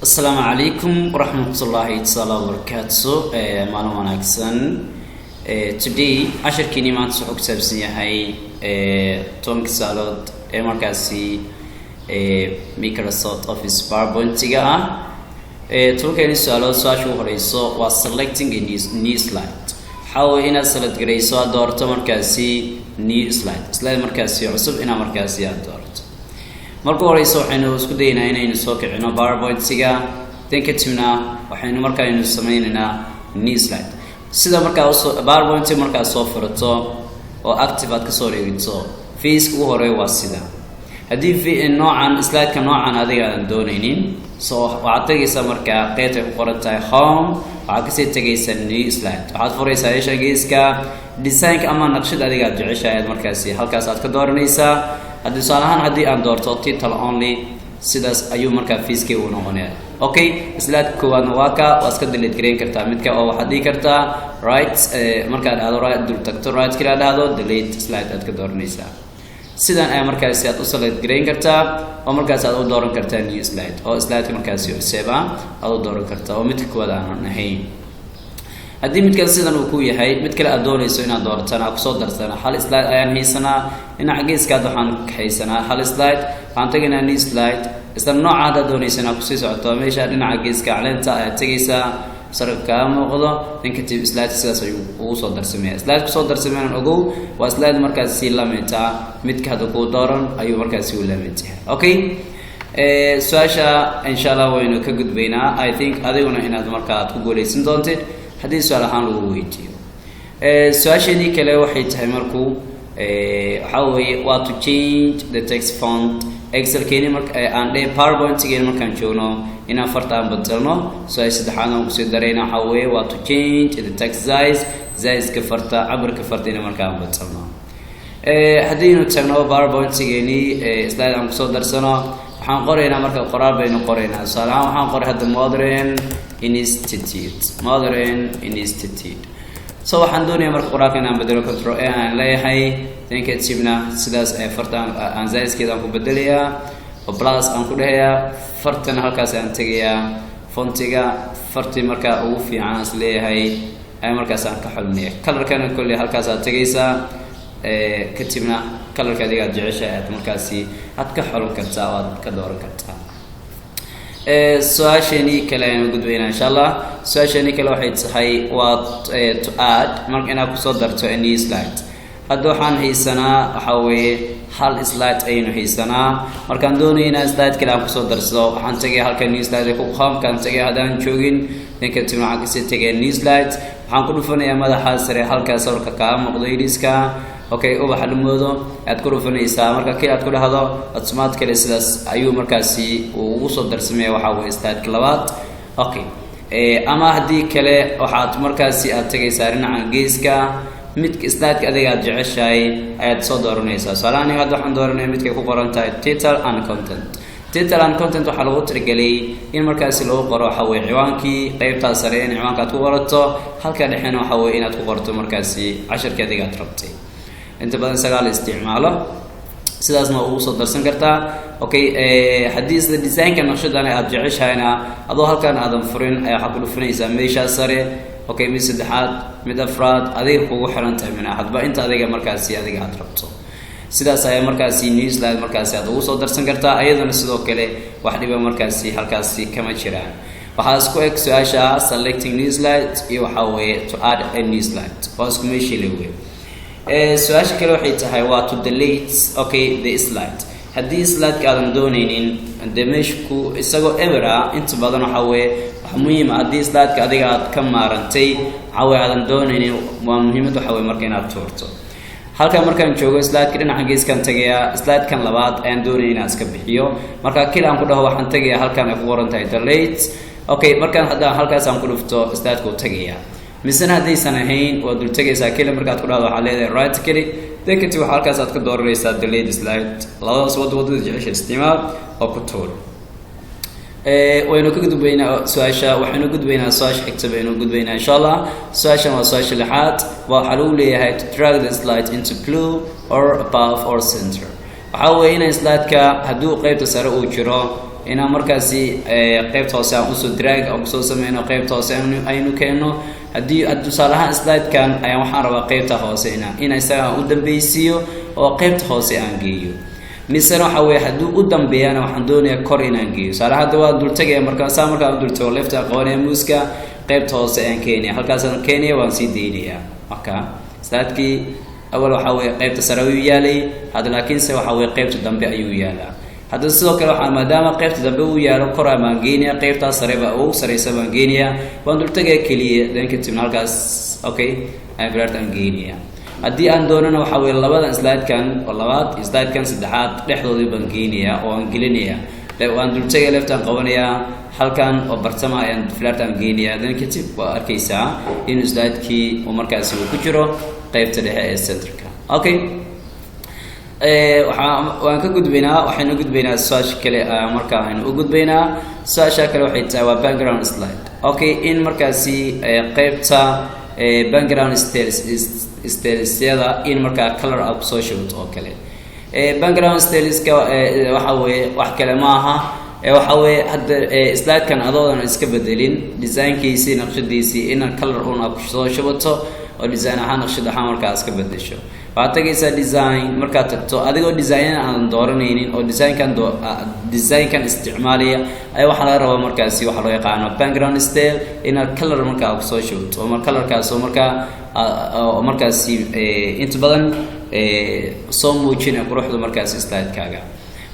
السلام عليكم ورحمة الله تعالى وبركاته. معلومة أكسن. Today عشر كلمات سحوك سبسية هاي تومك سالود مركزي Microsoft Office PowerPoint تجاه. تومك سالود سواء شو هريسو was selecting a new slide. حاول إن select جريسو دورت مركزي new slide مركزي عصب إن مركزي دورت. marka horeyso waxaynu isku daynaa inaynu soo kicino PowerPoint-siga kadibna waxaynu markaaynu sameeynaa new slide sida markaa PowerPoint markaa soo furato oo active aad ka soo dhigto face ugu hore waa sida hadii noocan slide-ka noocan adiga aan doonaynin soo waxaad tagaysaa markaa qaybta ku qoran tahay home waxaad ka sii tagaysaa new slide waxaad furaysaa isha geeska design-ka ama naqshad adiga aad jeceshahay markaasi halkaas aad ka dooranaysaa هذا صالحان هذه أندور title only سيداس أيو مركا فيسكي ونوعنا أوكي سلايد كوان واقع واسكت دليت كرين كرتا متك أو حدي كرتا right مركا هذا right دول تكتور right كلا هذا delete سلايد أتكدور نيسا سيدان أي مركا سيات وصلت كرين كرتا أو مركا سيات ودورن كرتا new slide أو سلايد مركا سيو سبعة أو دورن كرتا أو متك ولا نهين هذه متكل سيدان وكوي هاي متكل أدوني سوينا دورتنا أقصد درسنا حال سلايد أيام هي سنة إن عجيز كده حن كيسنا حال سلايد حن تجينا ني سلايد استنى نوع عادة دوني سنة قصيص عطوا مش إن عجيز كعلن تجيسا صار كلام وغلا نكتب سلايد سياسة وصل درسمية سلايد وصل درسمية الأجو وسلايد مركز سيلا متى متك هذا كودارن أيو مركز سيلا متى أوكي سواشا إن شاء الله وينو كجود بينا I think هذا هنا مركز تقولي سندونتي هذه سؤال عن الويتيو سؤال شدي كلا واحد همركو حاول what to change the text font Excel كيني مرك and PowerPoint كيني مركان شونو هنا فرطان بدلنا سؤال سدحانه وسيدرينا حاول what to change the text size كفرطة عبر كفرطين مركان بدلنا هذه نتكلم PowerPoint كيني سلايد عن قصة درسنا حنقرأنا مركا قرار بين قرينا صراحة حنقرأ هذا modern institute so حندوني مركا قرار كنا بدلو كنترول أنا لا هاي تاني كتشبنا سداس فرتان أنزايز كذا أنكو بدليا وبلاس أنكو لهيا فرتنا هالكاس أنتجيا فونتيجا فرتي مركا أوفي عناس ليه هاي أي مركا سانك حلنيه كلر كان كل هالكاس أنتجيسا كتبنا كلر كذا جعشة مركزي أتكحلون كتسا وكدور كتسا سؤال شيني كلام نقول بينا إن شاء الله سؤال شيني كلا واحد هاي what to add مرك أنا بصدر to any slide أدوحان هي سنة حوي حال slide أينو هي سنة مرك عندوني هنا slide كلا بصدر سو حنتجي هالك new slide يكون خام كان تجي هذا نشوفين نكتب معك تجي new slide حنقول فني أما ده حال سريع هالك صور كام مقديريسكا اوكي او waxa dhumoodo aad ku rufanaysaa marka kii aad ku dhahdo automatic kale sidaas ayuu markaasi ugu soo darsamay waxa way slide labaad okay ama hadii kale waxaad markaasi aad tagaysaa dhinaca geeska mid slide-ka adiga aad jeceshahay ayaad soo dooranaysaa salaani hadda waxaan dooranay midka ku qoran tahay title and content waxa lagu tirgalay in markaasi loo qoro waxa way ciwaankii qaybta sare in ciwaanka aad ku qorato halka dhexena waxa way inaad ku qorto markaasi casharka adiga aad rabtay انت بدن سغال استعماله sidaas ma ugu soo darsan kartaa okay hadis the design kan naqshadana aad jeceshayna adoo halkan aadan furin ay waxa ku dhufanaysaa meesha sare okay mid saddexaad mid afraad adiga kugu xiran tahay min ahadba inta adiga markaasi adiga aad rabto sidaas ay markaasi new slide markaasi aad ugu soo darsan kartaa ayadana sidoo kale wax dhiba markaasi halkaasi kama jiraan waxa isku eg su'aasha selecting new slide iyo waxa weeye to add a new slide waa isku meeshii leeyahay سؤال كله واحد هاي to delete okay the slide هذه slide كأنهم دونين دمشقو إسقو إبرة أنت بدنا حوي مهم هذه slide كأديك كم مرنتي حوي عدم دونين ومهم تحوي مركنا تورتو هل كان مركنا نشوف slide كنا حنجيز كان تجيا slide كان لبعض أن دونين ناس كبيحيو مركنا كل عم كده هو حنتجيا هل كان أفورنتي delete okay مركنا هذا هل كان سام كله فتو slide كو تجيا مثلا هذه سنتين ودول تجي ساكيل مركات كلها عليه right كلي ذيك تبغى حركة سات كدور ريسات delete slide لا سود جيش استماع أو كتور وينو كده بينا سواشة وحنو كده بينا سواش اكتب بينو كده بينا إن شاء الله سواشة ما سواش لحات وحلولي هاي to drag the slide into blue or above or center وحاول هنا slide كهدو قيب تسرق وجرا inaan markaasi qaybta hoose aan usoo drag oo kusoo sameyno qaybta hoose aynu keeno haddii tusaale ahaan slide-kan ayaan waxaan rabaa qaybta hoose in isaga aan u dambeysiiyo oo qaybta hoose aan geeyo misana waxa weeye hadduu u dambeeyana waxaan doonayaa kor inaan geeyo tusaale hadda waa dultagaya markaa markaan dultago lefta qabanaya muuska qaybta hoose aan keenaya halkaasaan keenaya waan sii daynayaa marka slide-kii awal waxa weeye qaybta sare ayuu yaalay hadda laakiinse waxa weeye qaybta dambe ayuu yaalaa hadda sidoo kale waxaan maadaama qaybta dambe uu yaalo kor aan geenayaa qaybtaas sareba ugu sareysa baan geenayaa waan dultagaya keliya dan kadibna halkaas okay aan flaart aan geenayaa haddii aan doonana waxa weeye labadan slide-kan oo labaad iyo slide-kan saddexaad dhexdoodii baan geenayaa oo aan gelinayaa waan dultagaya leftaan qabanayaa halkan oo bartama ayaan flaart aan geenayaa dan kadib waa arkaysaa inuu slide-kii uu markaasi uu ku jiro qaybta dhexe ee centerka okay waan ka gudbaynaa waxaynu gudbaynaa su'aasha kale marka aynu u gudbaynaa su'aasha kale waxay tahay waa background slide okay in markaasi qaybta background stylesyada in markaa color aad kusoo shubto oo kale background styleska waxa weeye wax kale maaha waxa weeye hadda slide-kan adoodan iska bedelin designkiisii naqshadiisii in color aad kusoo shubato oo design ahaan naqshad ahaan markaa iska bedesho waxaad tagaysaa design markaad tagto adigoo design aan dooranaynin oo designkan isticmaalaya ayaa waxaa laga rabaa markaasi waxaa loo yaqaano background style inaad color markaa kusoo shubto oo colorkaas oo markaasi inta badan soo muujinaya quruxda markaasi slide-kaaga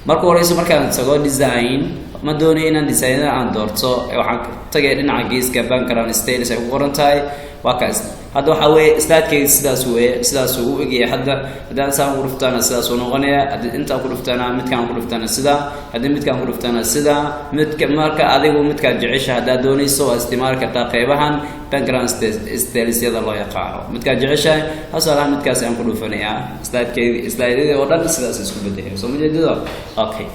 marka horeysa markaan tago design ma doonayo inaan design aan doorto waxaan tagay dhinaca geeska background styles ay ku qoran tahay waa kaas hadda waxa weeye slide-kayga sidaas uu u egyahay haddaan saan ku dhuftaana sidaas uu noqonaya haddii intaan ku dhuftaana midkaan ku dhuftaana sidaa haddii midkaan ku dhuftaana sidaa marka adigu midkaad jecesha haddaad doonayso waa isticmaali kartaa qeybahan background stylesyada loo yaqaano midkaad jeceshahay hasaalaha midkaas aan ku dhufanayaa slide-yadii oo dhan sidaas isku bedelaya soo majeedado okay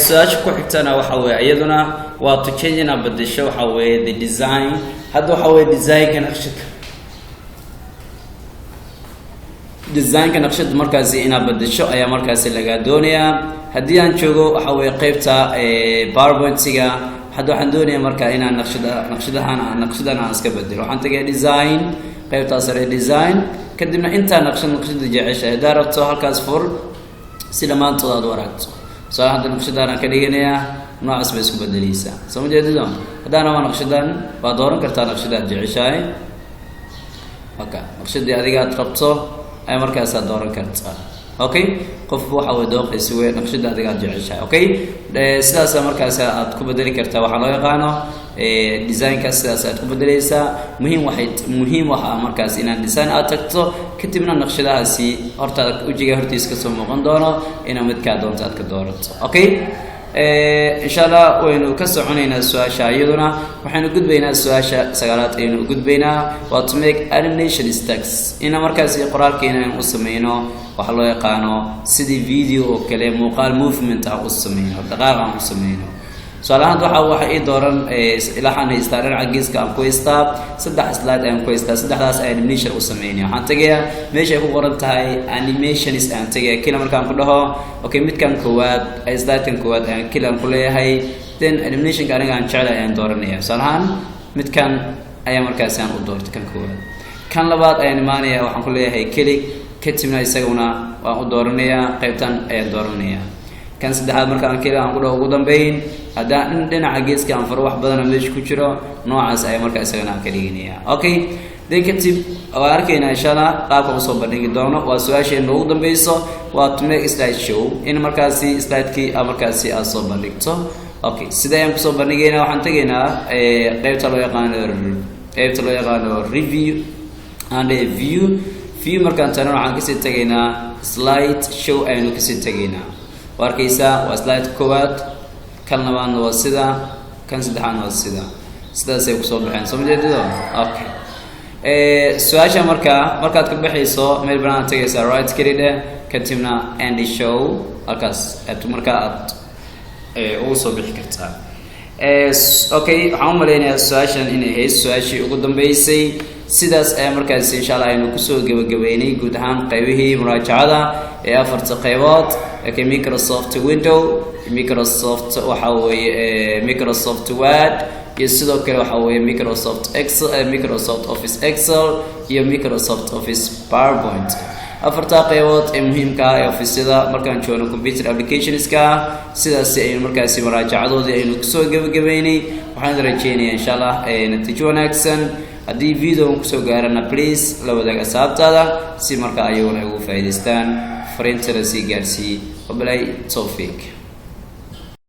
su'aasha ku xigtana waxa weeye iyaduna waa to change in bedesho waxa weeye the design hadda waxa weeye designka naqshada markaasi inaad bedesho ayaa markaasi laga doonayaa haddii aan joogo waxa weeye qaybta PowerPoint-ga hadda waxaan doonayaa markaa inaan naqshadahan aan iska bedelo waxaan tagay design qaybtaas sare design kadibna intaa naqshada jeceshahay haddaad rabto halkaas fur si dhammaantood aad u aragto soo hadda naqshadaan aan ka dhiganayaa noocaas bay isku bedelaysaa soo ma jeedido haddaan rabaa naqshadan waad dooran kartaa naqshadaad jeceshahay okay naqshadii adiga aad rabto ay markaas aad dooran kartaa okay qofku waxa uu dooqaysi way naqshada adiga aad jeceshahay okay sidaas markaas aad ku bedeli kartaa waxa loo yaqaano designka sidaas aad ku bedelaysaa muhiim waxa markaas inaad design aad tagto kadibna naqshadahaasi hortaada ujiga hortiisa ka soo muuqan doono inaad midka doonto aad ka doorato okay insha Allah waynu ka soconaynaa su'aasha iyaduna waxaanu gudbaynaa su'aasha sagaalaad aynu gudbaynaa waa to make animation stacks ina markaas qoraalkeena aan u sameeyno waxa loo yaqaano sidii video oo kale muuqaal movement aan u sameeyno dhaqaaq aan u sameeyno su'aalahan waxa ay dooran ilaahan istaaran cagiiska aan ku istaa saddex slide aan ku istaa saddexdaas animation u sameeyno waxaan tagayaa meesha ay ku qoran tahay animations aan tagayaa kila markaan ku dhaho okay midkan koowaad slide-kan koowaad aan kila ku leeyahay then animation-ka aniga aan jecelahay aan dooranayaa su'aalahan midkan ayaa markaas aan u doortay kan koowaad kan labaad ayaan imaanayaa waxaan ku leeyahay click kadibna isaguna waan u dooranayaa qaybtan ayaan dooranayaa kan saddexaad markaan kila aan ku dhaho ugu dambeyn haddaan dhinaca geeska aan faro wax badan meesha ku jiro noocaas ayaa markaa isagana aan ka dhiganayaa okay then kadib waa arkaynaa insha Allah qaabka usoo bandhigi doono waa su'aasheena ugu dambeyso waa to make slide show in markaasi slide-kii markaasi aad soo bandhigto okay sida ayaan kusoo bandhigaynaa waxaan tagaynaa qaybta loo yaqaano review and view markaan tano waxaan kasii tagaynaa slide show ayaynu kasii tagaynaa waa arkaysaa waa slide koowaad kan labaadna waa sida kan saddexaadna waa sida sidaasay kusoo baxeen soo majeedido okay su'aasha markaad ka baxayso meel banaan tagaysaa right click kadibna end show halkaas aad markaa aad ugu soo bixi kartaa okay waxaan u maleynayaa su'aashan inay ahayd su'aashii ugu dambeysay sidaas ayaa markaas insha Allah aynu kusoo gabagabeynay guud ahaan qaybihii muraajacada ee afarta qaybood ee Microsoft Windows Microsoft waxa weeye Microsoft Word iyo sidoo kale waxa weeye Microsoft Excel Microsoft Office Excel iyo Microsoft Office PowerPoint afarta qaybood ee muhiimka ah ee office-yada markaan joogno computer applications-ka sidaas ay markaasi maraajacadooda aynu ku soo gabagabeynay waxaan rajeynayaa insha Allah natiijo wanaagsan haddii video ku soo gaarana please la wadaag asxaabtaada si marka ayaguna ugu faa'iideystaan fariinta la sii gaarsii wabilay tawfiiq